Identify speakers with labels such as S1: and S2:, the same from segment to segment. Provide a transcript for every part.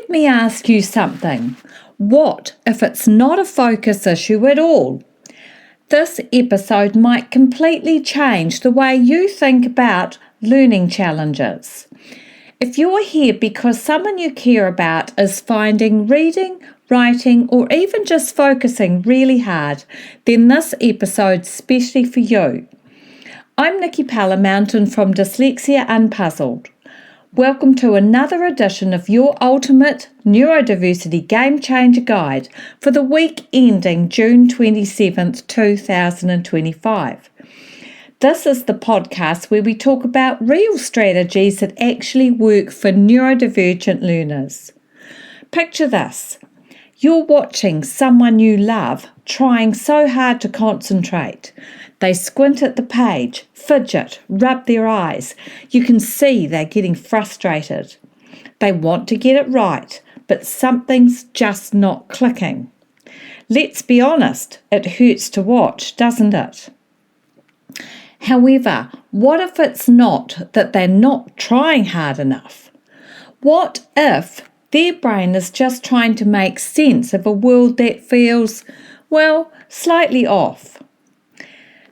S1: Let me ask you something. What if it's not a focus issue at all? This episode might completely change the way you think about learning challenges. If you're here because someone you care about is finding reading, writing, or even just focusing really hard, then this episode's specially for you. I'm Nikki Palamountain from Dyslexia Unpuzzled. Welcome to another edition of your ultimate neurodiversity game changer guide for the week ending June 27th, 2025. This is the podcast where we talk about real strategies that actually work for neurodivergent learners. Picture this. You're watching someone you love trying so hard to concentrate. They squint at the page, fidget, rub their eyes. You can see they're getting frustrated. They want to get it right, but something's just not clicking. Let's be honest, it hurts to watch, doesn't it? However, what if it's not that they're not trying hard enough? What if their brain is just trying to make sense of a world that feels, slightly off?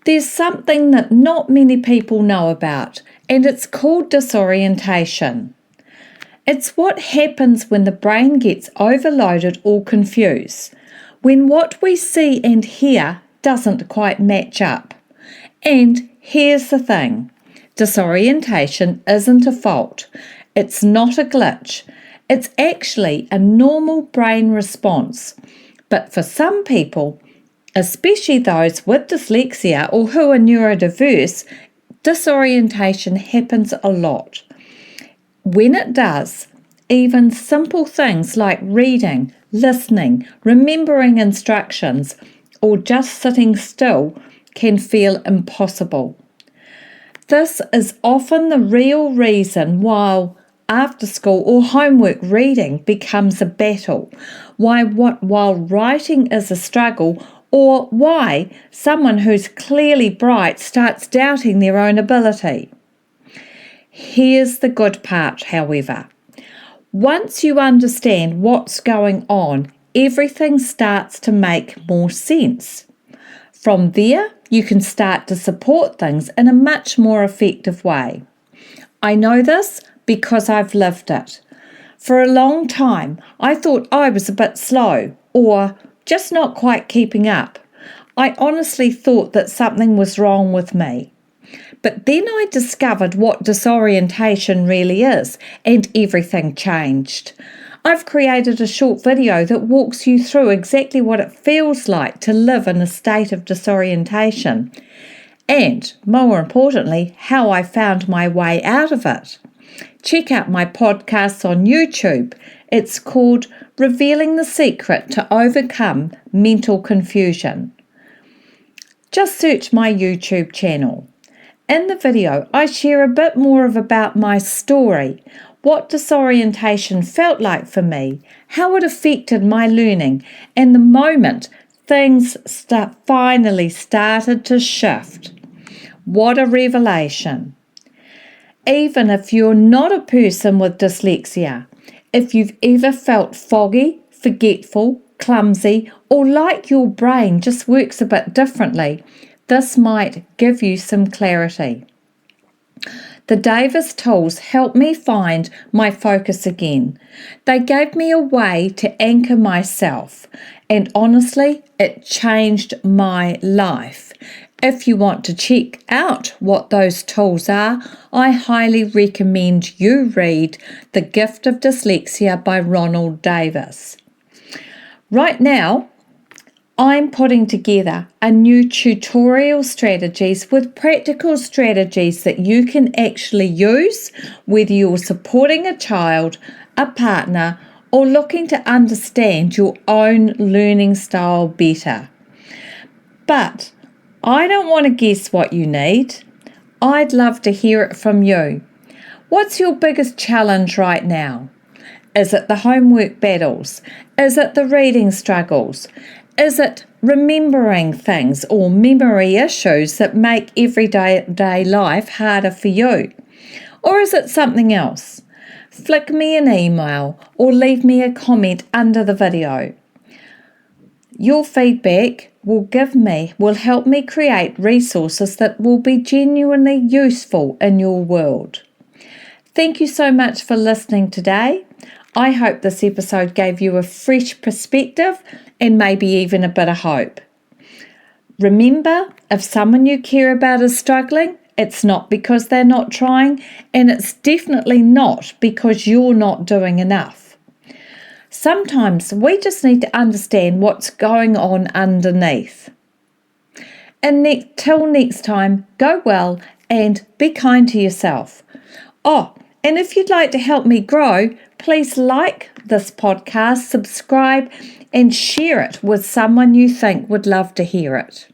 S1: There's something that not many people know about, and it's called disorientation. It's what happens when the brain gets overloaded or confused, when what we see and hear doesn't quite match up. And here's the thing, disorientation isn't a fault. It's not a glitch. It's actually a normal brain response. But for some people, especially those with dyslexia or who are neurodiverse, disorientation happens a lot. When it does, even simple things like reading, listening, remembering instructions, or just sitting still can feel impossible. This is often the real reason why after school or homework reading becomes a battle, while writing is a struggle, or why someone who's clearly bright starts doubting their own ability. Here's the good part, however. Once you understand what's going on, everything starts to make more sense. From there, you can start to support things in a much more effective way. I know this because I've lived it. For a long time, I thought I was a bit slow or just not quite keeping up. I honestly thought that something was wrong with me. But then I discovered what disorientation really is, and everything changed. I've created a short video that walks you through exactly what it feels like to live in a state of disorientation, and, more importantly, how I found my way out of it. Check out my podcast on YouTube. It's called Revealing the Secret to Overcome Mental Confusion. Just search my YouTube channel. In the video, I share a bit more about my story, what disorientation felt like for me, how it affected my learning, and the moment things finally started to shift. What a revelation! Even if you're not a person with dyslexia, if you've ever felt foggy, forgetful, clumsy, or like your brain just works a bit differently, this might give you some clarity. The Davis tools helped me find my focus again. They gave me a way to anchor myself, and honestly, it changed my life. If you want to check out what those tools are, I highly recommend you read The Gift of Dyslexia by Ronald Davis. Right now, I'm putting together a new tutorial strategies with practical strategies that you can actually use whether you're supporting a child, a partner, or looking to understand your own learning style better. But I don't want to guess what you need. I'd love to hear it from you. What's your biggest challenge right now? Is it the homework battles? Is it the reading struggles? Is it remembering things or memory issues that make everyday life harder for you? Or is it something else? flick me an email or leave me a comment under the video. Your feedback will help me create resources that will be genuinely useful in your world. Thank you so much for listening today. I hope this episode gave you a fresh perspective and maybe even a bit of hope. Remember, if someone you care about is struggling, it's not because they're not trying, and it's definitely not because you're not doing enough. Sometimes we just need to understand what's going on underneath. And till next time, go well and be kind to yourself. Oh, and if you'd like to help me grow, please like this podcast, subscribe, and share it with someone you think would love to hear it.